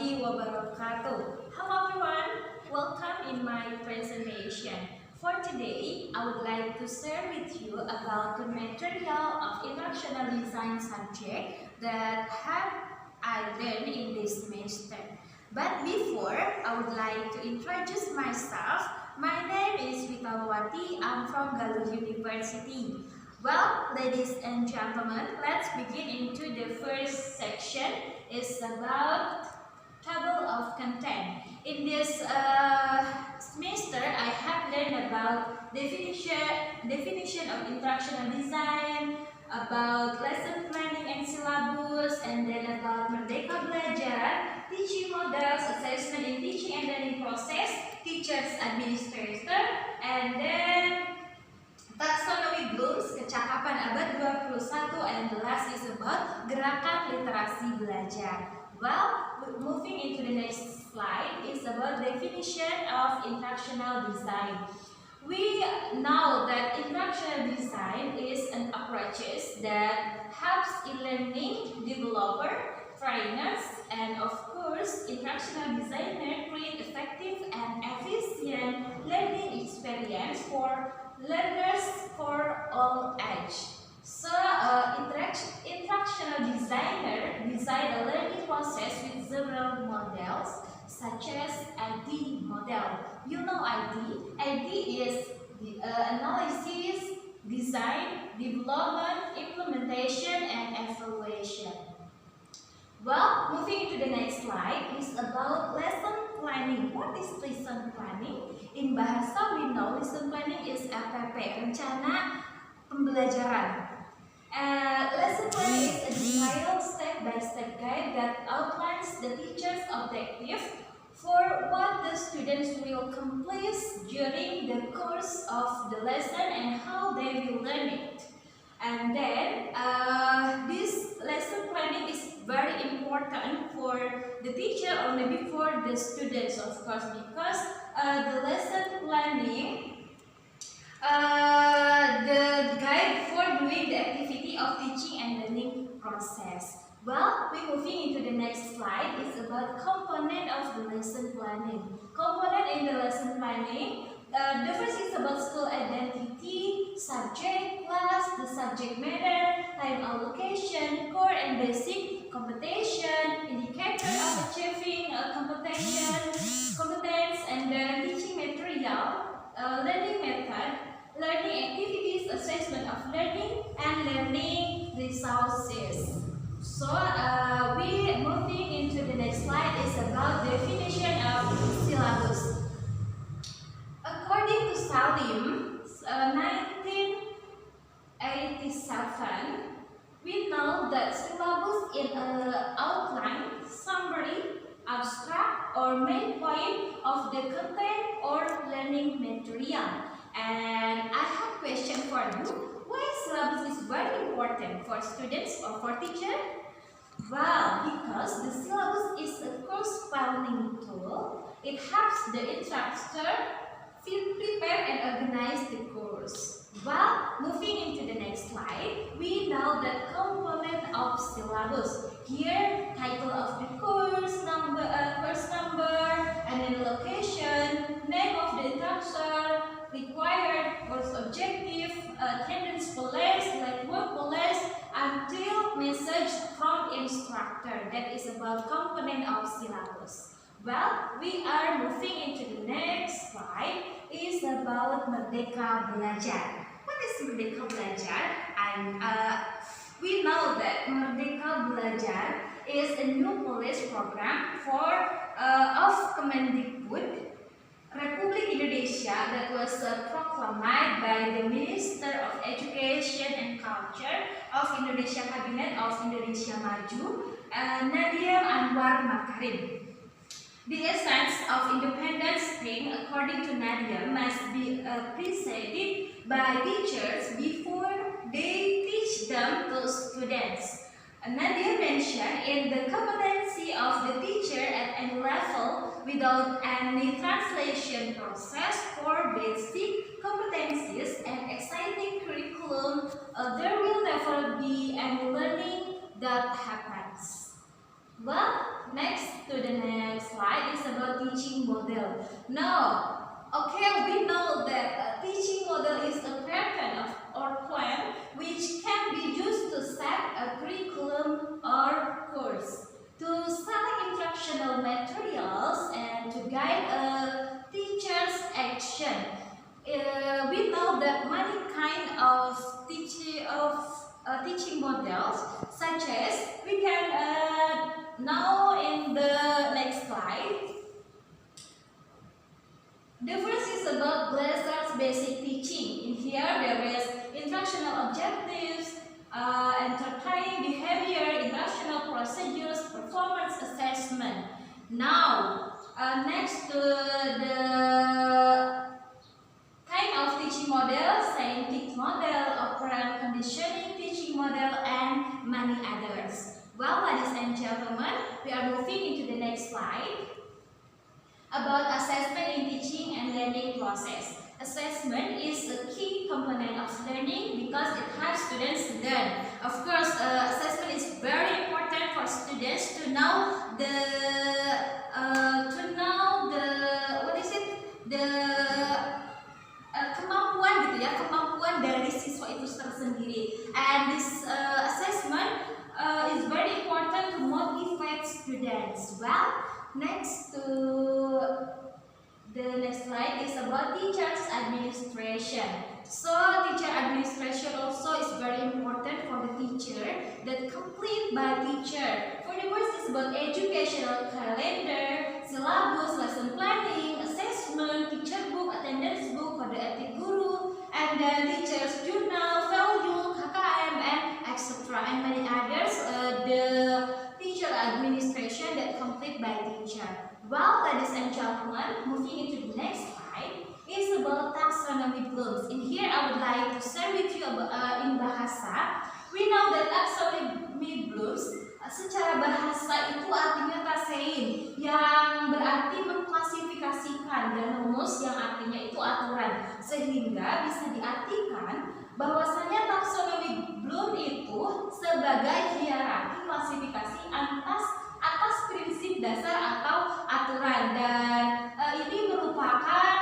warahmatullahi wabarakatuh. Hello everyone, welcome in my presentation. For today, I would like to share with you about the material of instructional design subject that I learned in this semester. But before, I would like to introduce myself. My name is Wati. I'm from Galuh University. Well, ladies and gentlemen, let's begin into the first section. It's about table of content. In this semester, I have learned about definition of instructional design, about lesson planning and syllabus, and then about Merdeka Belajar, teaching models, assessment in teaching and learning process, teachers administrator, and then Taxonomy Bloom, Kecakapan Abad 21, and the last is about Gerakan Literasi Belajar. Well, moving into the next slide is about definition of instructional design. We know that instructional design is an approach that helps e-learning developer, trainers, and of course, instructional designer create effective and efficient learning experience for learners for all ages. So, instructional designer design a learning process with several models, such as ID model. You know ID? ID is the analysis, design, development, implementation, and evaluation. Well, moving to the next slide is about lesson planning. What is lesson planning? In bahasa we know lesson planning is APP, rencana pembelajaran. Lesson planning is a detailed step-by-step guide that outlines the teacher's objective for what the students will complete during the course of the lesson and how they will learn it. And then this lesson planning is very important for the teacher or maybe for the students, of course, because the lesson planning the guide for doing the activity of teaching and learning process. Well, we're moving into the next slide. It's about component of the lesson planning. Component in the lesson planning. The first is about school identity, subject, class, the subject matter, time allocation, core and basic competition, indicator of achieving competence, and then teaching material, learning method, learning activities, assessment of learning, and learning resources. So, we moving into the next slide is about definition of syllabus. According to Salim, 1987, we know that syllabus is an outline, summary, abstract, or main point of the content or learning material. And I have a question for you. Why syllabus is very important for students or for teachers? Well, because the syllabus is a course planning tool. It helps the instructor prepare and organize the course. Well, moving into the next slide, we know the component of syllabus. Here, title of the course number, and then location, name of the instructor, required course objective, attendance police, like work police, until message from instructor. That is about component of syllabus. Well, we are moving into the next slide. Is about Merdeka Belajar. What is Merdeka Belajar? And we know that Merdeka Belajar is a new policy program of Kemendikbud Republik Indonesia that was proclaimed by the Minister of Education and Culture of Indonesia Cabinet of Indonesia Maju, Nadia Anwar Makarim. The essence of independent state, according to Nadia, must be preceded by teachers before they teach them to students. Nadia mentioned in the competency of the teacher at any level without any translation process for basic competencies and exciting curriculum, there will never be any learning that happens. Well, next to the teaching model. Now, okay, we know that a teaching model is a pattern or plan which can be used to set a curriculum or course, to select instructional materials, and to guide a teacher's action. We know that many kind of teaching models, such as we can now in the next slide. The first is about Belajar's basic teaching. In here there is instructional objectives, entertaining behavior, instructional procedures, performance assessment. Now, next to the kind of teaching model, scientific model, operant conditioning teaching model, and many others. Well, ladies and gentlemen, we are moving into the next slide about assessment in teaching and learning process. Assessment is a key component of learning because it helps students learn. Of course, assessment is very important for students to know kemampuan gitu ya, kemampuan dari siswa itu tersendiri. And this assessment is very important to motivate students. Well, next to the next slide is about teacher's administration. So teacher administration also is very important for the teacher, that complete by teacher. For the first is about educational calendar, syllabus, lesson planning, assessment, teacher book, attendance book, kode etik guru, and then teacher's journal, value, KKM, and etc. and many others. The teacher administration that complete by teacher. Well, ladies and gentlemen, moving into the next slide is about Taxonomy Blooms. In here, I would like to share with you about, in bahasa. We know that Taxonomy Blooms secara bahasa itu artinya tasein, yang berarti mengklasifikasikan, dan rumus yang artinya itu aturan, sehingga bisa diartikan bahwasanya Taxonomy Bloom itu sebagai hierarki klasifikasi atas prinsip dasar atau aturan, dan ini merupakan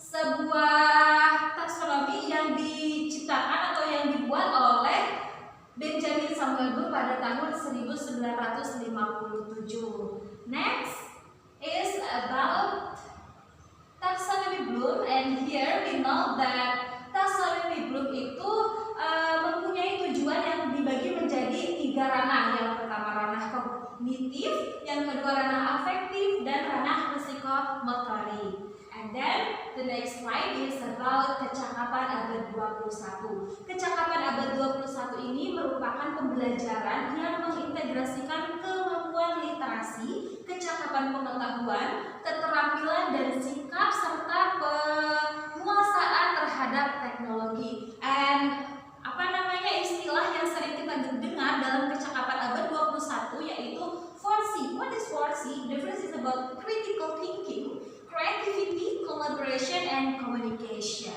sebuah taksonomi yang diciptakan atau yang dibuat oleh Benjamin Samuel Bloom pada tahun 1957. Next is about Taxonomy Bloom, and here we know that Taxonomy Bloom itu mempunyai tujuan yang dibagi menjadi 3 ranah. Yang pertama ranah kognitif, yang kedua ranah afektif, dan ranah psikomotorik. And then the next slide is about Kecakapan Abad 21. Kecakapan Abad 21 ini merupakan pembelajaran yang mengintegrasikan kemampuan literasi, kecakapan pengetahuan, keterampilan dan sikap, serta penguasaan terhadap teknologi. And istilah yang sering kita dengar dalam Kecakapan Abad 21 yaitu 4C. What is 4C? The first is about critical thinking, creativity, collaboration, and communication.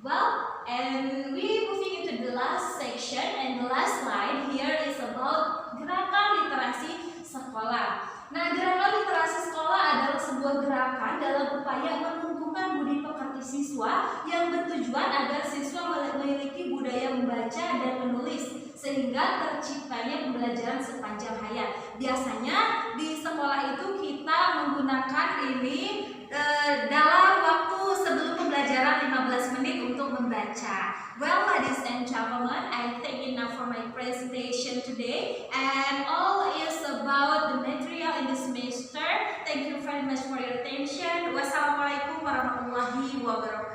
Well, and we moving into the last section, and the last slide here is about Gerakan Literasi Sekolah. Nah, Gerakan Literasi Sekolah adalah sebuah gerakan dalam upaya menumbuhkan budi pekerti siswa yang bertujuan agar siswa memiliki budaya membaca dan menulis, sehingga terciptanya pembelajaran sepanjang hayat. Biasanya di sekolah itu kita menggunakan ini dalam waktu sebelum pembelajaran 15 menit untuk membaca. Well, ladies and gentlemen, I think enough for my presentation today, and all is about the material in this semester. Thank you very much for your attention. Wassalamualaikum warahmatullahi wabarakatuh.